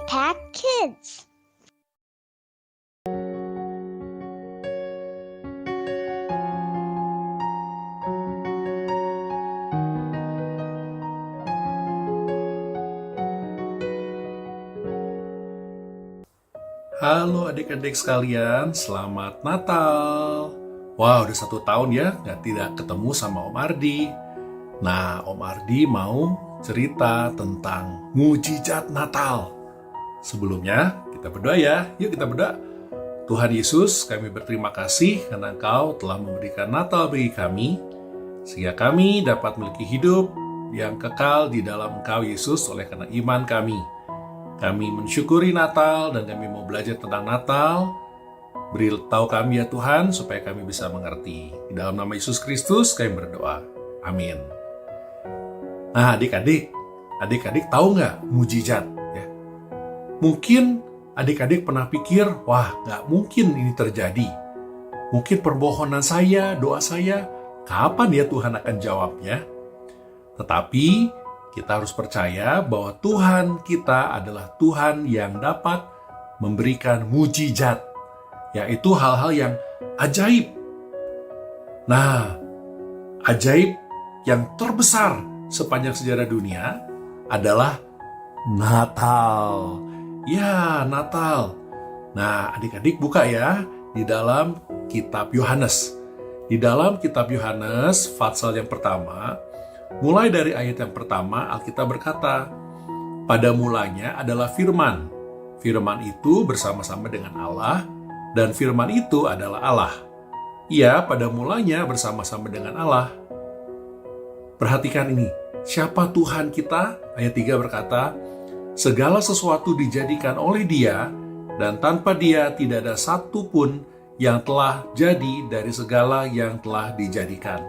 Impact Kids. Halo adik-adik sekalian, selamat Natal. Wah, udah 1 tahun ya tidak ketemu sama Om Ardi. Nah, Om Ardi mau cerita tentang mujizat Natal. Sebelumnya, kita berdoa ya. Yuk kita berdoa. Tuhan Yesus, kami berterima kasih karena Engkau telah memberikan Natal bagi kami, sehingga kami dapat memiliki hidup yang kekal di dalam Engkau Yesus oleh karena iman kami. Kami mensyukuri Natal dan kami mau belajar tentang Natal. Beritahu kami ya Tuhan supaya kami bisa mengerti. Di dalam nama Yesus Kristus kami berdoa. Amin. Nah adik-adik tahu nggak mujizat? Ya. Mungkin adik-adik pernah pikir, wah nggak mungkin ini terjadi. Mungkin permohonan saya, doa saya, kapan ya Tuhan akan jawabnya? Tetapi kita harus percaya bahwa Tuhan kita adalah Tuhan yang dapat memberikan mujizat, yaitu hal-hal yang ajaib. Nah, ajaib yang terbesar sepanjang sejarah dunia adalah Natal. Ya, Natal. Nah, adik-adik buka ya di dalam kitab Yohanes. Di dalam kitab Yohanes, pasal yang pertama, mulai dari ayat yang pertama, Alkitab berkata, pada mulanya adalah firman. Firman itu bersama-sama dengan Allah, dan firman itu adalah Allah. Ia pada mulanya bersama-sama dengan Allah. Perhatikan ini, siapa Tuhan kita? Ayat 3 berkata, segala sesuatu dijadikan oleh Dia, dan tanpa Dia tidak ada satu pun yang telah jadi dari segala yang telah dijadikan.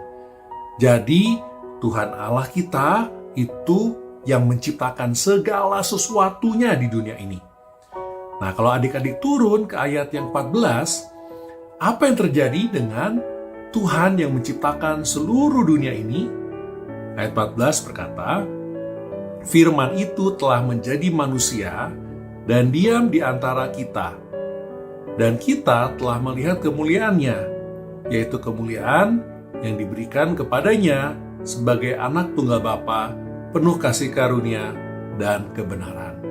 Jadi, Tuhan Allah kita itu yang menciptakan segala sesuatunya di dunia ini. Nah, kalau adik-adik turun ke ayat yang 14, apa yang terjadi dengan Tuhan yang menciptakan seluruh dunia ini? Ayat 14 berkata, firman itu telah menjadi manusia dan diam di antara kita. Dan kita telah melihat kemuliaannya, yaitu kemuliaan yang diberikan kepadanya sebagai anak tunggal Bapa, penuh kasih karunia dan kebenaran.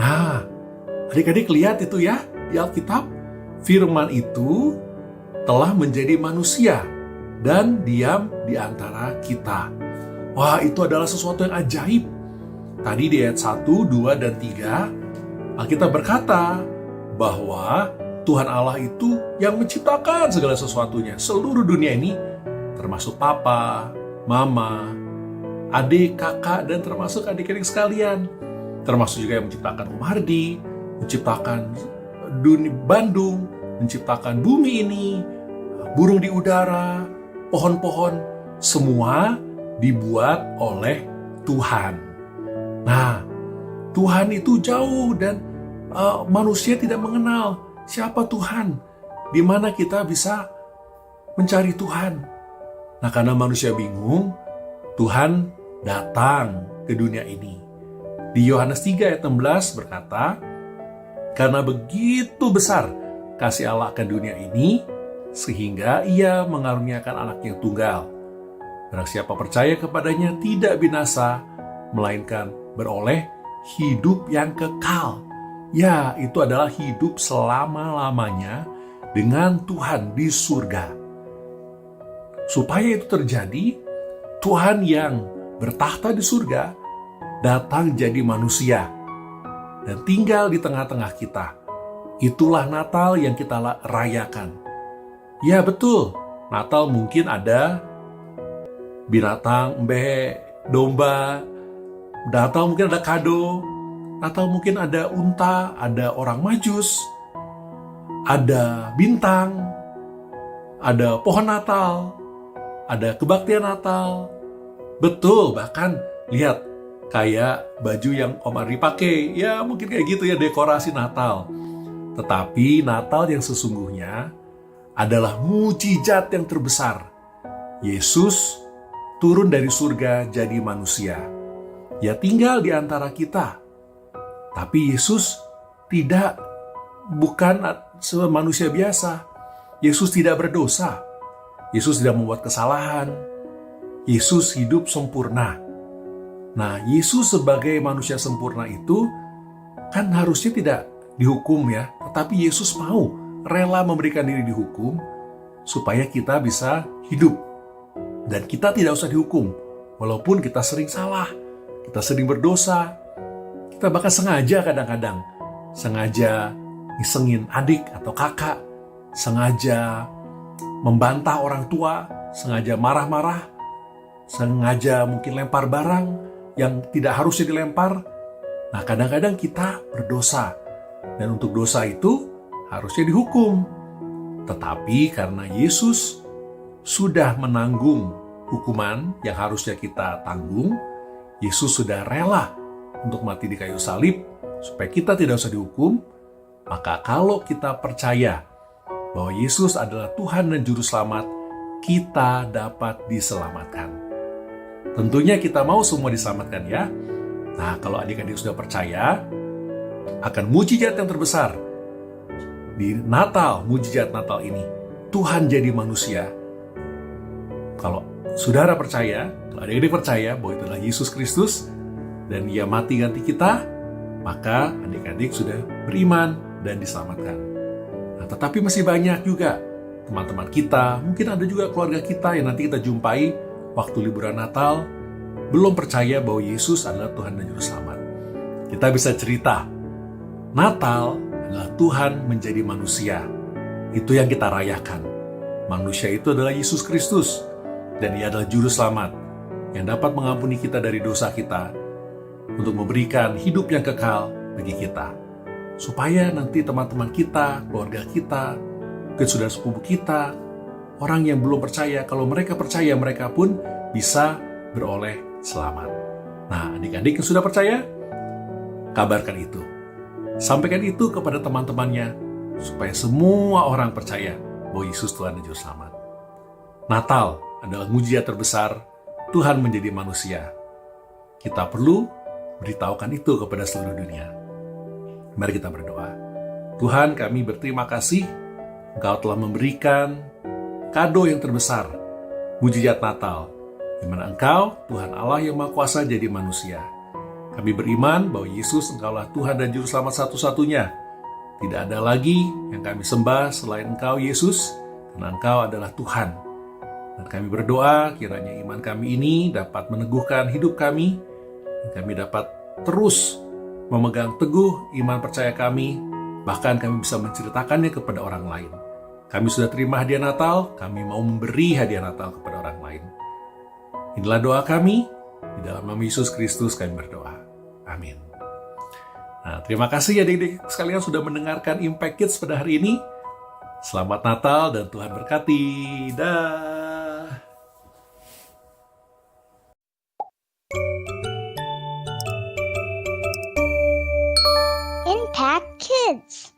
Nah, adik-adik lihat itu ya, di Alkitab, firman itu telah menjadi manusia dan diam di antara kita. Wah, itu adalah sesuatu yang ajaib. Tadi di ayat 1, 2, dan 3, Alkitab berkata bahwa Tuhan Allah itu yang menciptakan segala sesuatunya. Seluruh dunia ini, termasuk Papa, Mama, adik, kakak, dan termasuk adik-adik sekalian. Termasuk juga yang menciptakan Om Hardi, menciptakan Bandung, menciptakan bumi ini, burung di udara, pohon-pohon, semua dibuat oleh Tuhan. Nah, Tuhan itu jauh dan manusia tidak mengenal siapa Tuhan. Di mana kita bisa mencari Tuhan? Nah, karena manusia bingung, Tuhan datang ke dunia ini. Di Yohanes 3 ayat 16 berkata, karena begitu besar kasih Allah akan dunia ini, sehingga Ia mengaruniakan anaknya tunggal. Barang siapa percaya kepadanya tidak binasa, melainkan beroleh hidup yang kekal. Ya, itu adalah hidup selama-lamanya dengan Tuhan di surga. Supaya itu terjadi, Tuhan yang bertahta di surga datang jadi manusia dan tinggal di tengah-tengah kita. Itulah Natal yang kita rayakan. Ya betul, Natal mungkin ada binatang, embe, domba. Natal mungkin ada kado. Natal mungkin ada unta, ada orang majus, ada bintang, ada pohon Natal, ada kebaktian Natal. Betul, bahkan lihat kayak baju yang Om Ardi pakai. Ya mungkin kayak gitu ya, dekorasi Natal. Tetapi Natal yang sesungguhnya adalah mujizat yang terbesar. Yesus turun dari surga jadi manusia. Ya tinggal di antara kita. Tapi Yesus tidak, bukan manusia biasa. Yesus tidak berdosa. Yesus tidak membuat kesalahan. Yesus hidup sempurna. Nah, Yesus sebagai manusia sempurna itu kan harusnya tidak dihukum ya. Tetapi Yesus mau rela memberikan diri dihukum supaya kita bisa hidup. Dan kita tidak usah dihukum. Walaupun kita sering salah, kita sering berdosa, kita bahkan sengaja kadang-kadang. Sengaja ngisengin adik atau kakak, sengaja membantah orang tua, sengaja marah-marah, sengaja mungkin lempar barang yang tidak harusnya dilempar. Nah, kadang-kadang kita berdosa. Dan untuk dosa itu harusnya dihukum. Tetapi karena Yesus sudah menanggung hukuman yang harusnya kita tanggung, Yesus sudah rela untuk mati di kayu salib supaya kita tidak usah dihukum. Maka kalau kita percaya bahwa Yesus adalah Tuhan dan Juru Selamat, kita dapat diselamatkan. Tentunya kita mau semua diselamatkan ya. Nah, kalau adik-adik sudah percaya akan mujizat yang terbesar di Natal, mujizat Natal ini, Tuhan jadi manusia. Kalau saudara percaya, kalau adik-adik percaya bahwa itu adalah Yesus Kristus dan Ia mati ganti kita, maka adik-adik sudah beriman dan diselamatkan. Nah, tetapi masih banyak juga teman-teman kita, mungkin ada juga keluarga kita yang nanti kita jumpai waktu liburan Natal, belum percaya bahwa Yesus adalah Tuhan dan Juru Selamat. Kita bisa cerita, Natal adalah Tuhan menjadi manusia. Itu yang kita rayakan. Manusia itu adalah Yesus Kristus, dan Ia adalah Juru Selamat yang dapat mengampuni kita dari dosa kita untuk memberikan hidup yang kekal bagi kita. Supaya nanti teman-teman kita, keluarga kita, mungkin saudara sepupu kita, orang yang belum percaya, kalau mereka percaya, mereka pun bisa beroleh selamat. Nah, adik-adik yang sudah percaya, kabarkan itu. Sampaikan itu kepada teman-temannya, supaya semua orang percaya bahwa Yesus Tuhan dan Juru Selamat. Natal adalah mujizat terbesar, Tuhan menjadi manusia. Kita perlu beritahukan itu kepada seluruh dunia. Mari kita berdoa. Tuhan, kami berterima kasih Engkau telah memberikan kado yang terbesar, mujizat Natal, di mana Engkau, Tuhan Allah yang Maha Kuasa, jadi manusia. Kami beriman bahwa Yesus Engkaulah Tuhan dan Juru Selamat satu-satunya. Tidak ada lagi yang kami sembah selain Engkau, Yesus, karena Engkau adalah Tuhan. Dan kami berdoa kiranya iman kami ini dapat meneguhkan hidup kami, dan kami dapat terus memegang teguh iman percaya kami, bahkan kami bisa menceritakannya kepada orang lain. Kami sudah terima hadiah Natal, kami mau memberi hadiah Natal kepada orang lain. Inilah doa kami, di dalam nama Yesus Kristus kami berdoa. Amin. Nah, terima kasih adik-adik sekalian sudah mendengarkan Impact Kids pada hari ini. Selamat Natal dan Tuhan berkati. Dah. Impact Kids.